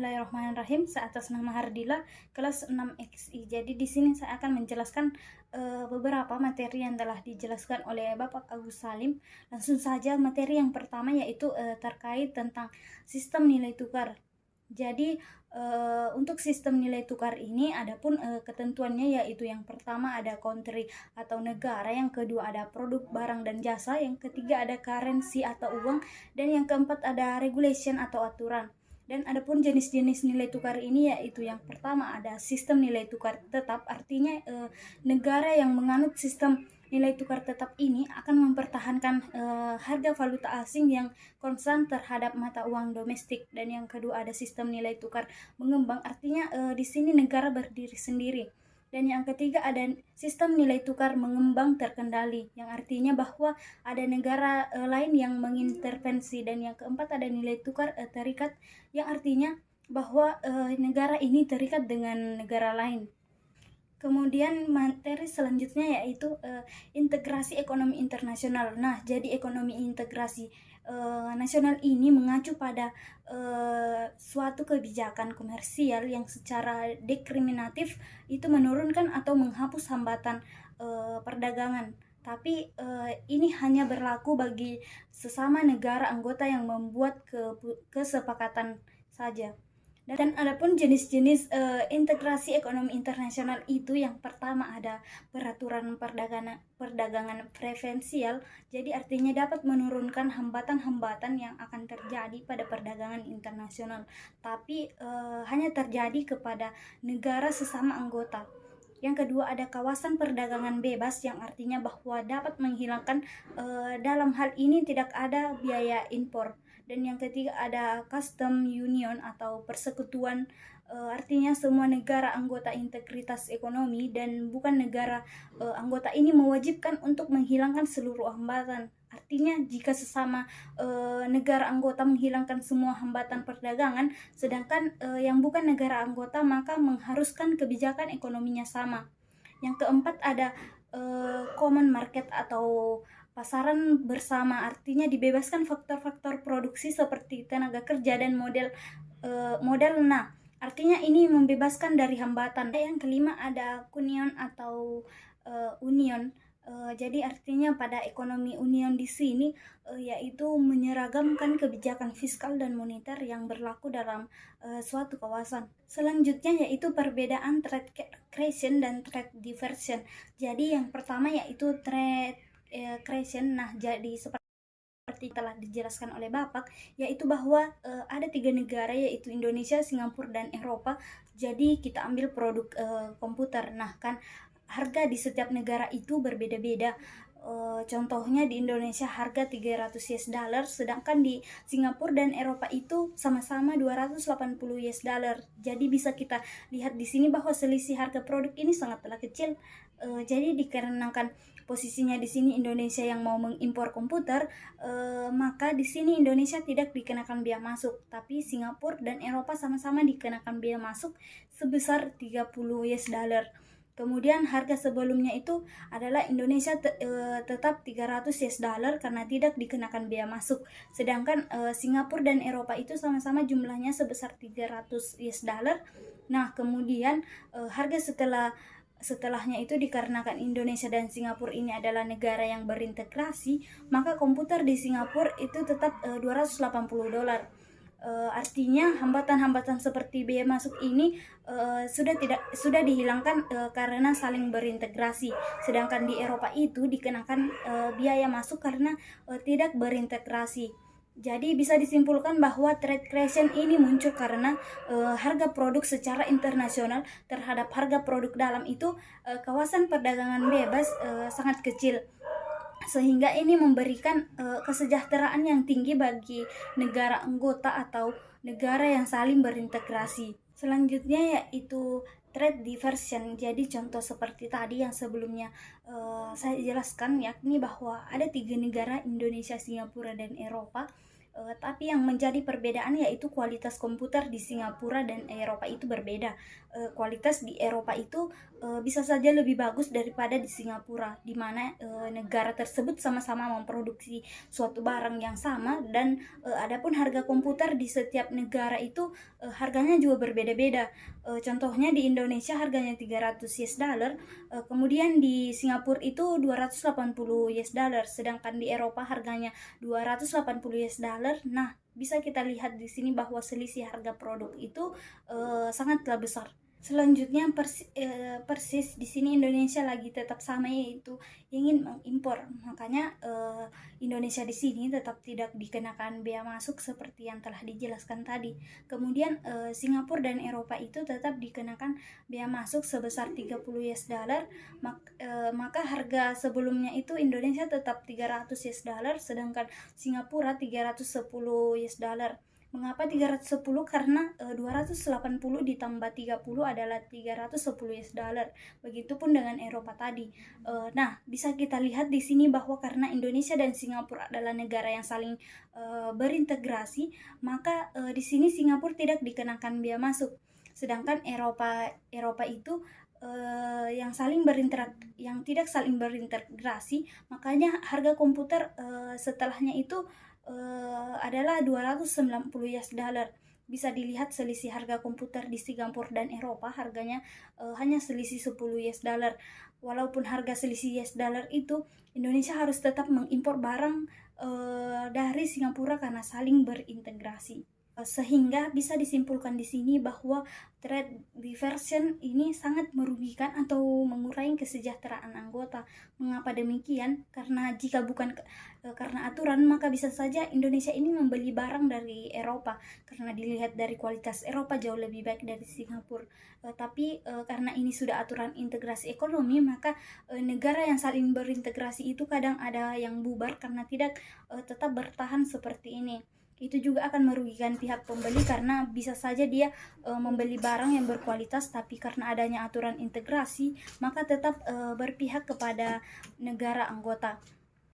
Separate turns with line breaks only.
Bismillahirrahmanirrahim. Atas nama Hardila, kelas 6XI. Jadi di sini saya akan menjelaskan beberapa materi yang telah dijelaskan oleh Bapak Agus Salim. Langsung saja materi yang pertama yaitu terkait tentang sistem nilai tukar. Jadi untuk sistem nilai tukar ini adapun ketentuannya yaitu yang pertama ada country atau negara, yang kedua ada produk barang dan jasa, yang ketiga ada currency atau uang, dan yang keempat ada regulation atau aturan. Dan adapun jenis-jenis nilai tukar ini yaitu yang pertama ada sistem nilai tukar tetap, artinya negara yang menganut sistem nilai tukar tetap ini akan mempertahankan harga valuta asing yang konstan terhadap mata uang domestik. Dan yang kedua ada sistem nilai tukar mengembang, artinya di sini negara berdiri sendiri. Dan yang ketiga ada sistem nilai tukar mengembang terkendali, yang artinya bahwa ada negara lain yang mengintervensi. Dan yang keempat ada nilai tukar terikat, yang artinya bahwa negara ini terikat dengan negara lain. Kemudian materi selanjutnya yaitu integrasi ekonomi internasional. Nah, jadi ekonomi integrasi nasional ini mengacu pada suatu kebijakan komersial yang secara diskriminatif itu menurunkan atau menghapus hambatan perdagangan. Tapi ini hanya berlaku bagi sesama negara anggota yang membuat kesepakatan saja. Dan adapun jenis-jenis integrasi ekonomi internasional itu yang pertama ada peraturan perdagangan preferensial. Jadi artinya dapat menurunkan hambatan-hambatan yang akan terjadi pada perdagangan internasional, tapi hanya terjadi kepada negara sesama anggota. Yang kedua ada kawasan perdagangan bebas, yang artinya bahwa dapat menghilangkan dalam hal ini tidak ada biaya impor. Dan yang ketiga ada custom union atau persekutuan, artinya semua negara anggota integritas ekonomi dan bukan negara anggota ini mewajibkan untuk menghilangkan seluruh hambatan. Artinya jika sesama negara anggota menghilangkan semua hambatan perdagangan, sedangkan yang bukan negara anggota maka mengharuskan kebijakan ekonominya sama. Yang keempat ada common market atau pasaran bersama, artinya dibebaskan faktor-faktor produksi seperti tenaga kerja dan modal. Nah, artinya ini membebaskan dari hambatan. Yang kelima ada union atau union. Jadi artinya pada ekonomi union di sini yaitu menyeragamkan kebijakan fiskal dan moneter yang berlaku dalam suatu kawasan. Selanjutnya yaitu perbedaan trade creation dan trade diversion. Jadi yang pertama yaitu trade creation. Nah, jadi seperti telah dijelaskan oleh Bapak, yaitu bahwa ada 3 negara yaitu Indonesia, Singapura, dan Eropa. Jadi kita ambil produk komputer. Nah, kan harga di setiap negara itu berbeda-beda. Contohnya di Indonesia harga 300 US dollar, sedangkan di Singapura dan Eropa itu sama-sama 280 US dollar. Jadi bisa kita lihat di sini bahwa selisih harga produk ini sangatlah kecil. Jadi dikarenakan posisinya di sini Indonesia yang mau mengimpor komputer, maka di sini Indonesia tidak dikenakan biaya masuk, tapi Singapura dan Eropa sama-sama dikenakan biaya masuk sebesar 30 US dollar. Kemudian harga sebelumnya itu adalah Indonesia tetap 300 US dollar karena tidak dikenakan biaya masuk. Sedangkan Singapura dan Eropa itu sama-sama jumlahnya sebesar 300 US dollar. Nah, kemudian harga setelahnya itu dikarenakan Indonesia dan Singapura ini adalah negara yang berintegrasi, maka komputer di Singapura itu tetap 280 dolar. Artinya hambatan-hambatan seperti biaya masuk ini sudah dihilangkan karena saling berintegrasi. Sedangkan di Eropa itu dikenakan biaya masuk karena tidak berintegrasi. Jadi bisa disimpulkan bahwa trade creation ini muncul karena harga produk secara internasional terhadap harga produk dalam itu kawasan perdagangan bebas sangat kecil, sehingga ini memberikan kesejahteraan yang tinggi bagi negara anggota atau negara yang saling berintegrasi. Selanjutnya yaitu trade diversion. Jadi contoh seperti tadi yang sebelumnya saya jelaskan, yakni bahwa ada 3 negara Indonesia, Singapura, dan Eropa. Tapi yang menjadi perbedaan yaitu kualitas komputer di Singapura dan Eropa itu berbeda. Kualitas di Eropa itu bisa saja lebih bagus daripada di Singapura, di mana negara tersebut sama-sama memproduksi suatu barang yang sama, dan adapun harga komputer di setiap negara itu harganya juga berbeda-beda. Contohnya di Indonesia harganya 300 US dollar, kemudian di Singapura itu 280 US dollar, sedangkan di Eropa harganya 280 US dollar. Nah, bisa kita lihat di sini bahwa selisih harga produk itu sangatlah besar. Selanjutnya persis di sini Indonesia lagi tetap sama, yaitu ingin mengimpor. Makanya Indonesia di sini tetap tidak dikenakan bea masuk seperti yang telah dijelaskan tadi. Kemudian Singapura dan Eropa itu tetap dikenakan bea masuk sebesar 30 US dollar. Maka harga sebelumnya itu Indonesia tetap 300 US dollar, sedangkan Singapura 310 US dollar. Mengapa 310? Karena 280 ditambah 30 adalah 310 US dollar. Begitupun dengan Eropa tadi. Nah, bisa kita lihat di sini bahwa karena Indonesia dan Singapura adalah negara yang saling berintegrasi, maka di sini Singapura tidak dikenakan bea masuk. Sedangkan Eropa itu yang tidak saling berintegrasi, makanya harga komputer setelahnya itu adalah 290 US dollar. Bisa dilihat selisih harga komputer di Singapura dan Eropa harganya hanya selisih 10 US dollar. Walaupun harga selisih US dollar itu, Indonesia harus tetap mengimpor barang dari Singapura karena saling berintegrasi. Sehingga bisa disimpulkan di sini bahwa trade diversion ini sangat merugikan atau mengurangi kesejahteraan anggota. Mengapa demikian? Karena jika bukan karena aturan, maka bisa saja Indonesia ini membeli barang dari Eropa, karena dilihat dari kualitas Eropa jauh lebih baik dari Singapura. Tapi karena ini sudah aturan integrasi ekonomi, maka negara yang saling berintegrasi itu kadang ada yang bubar karena tidak tetap bertahan seperti ini. Itu juga akan merugikan pihak pembeli, karena bisa saja dia membeli barang yang berkualitas, tapi karena adanya aturan integrasi maka tetap berpihak kepada negara anggota.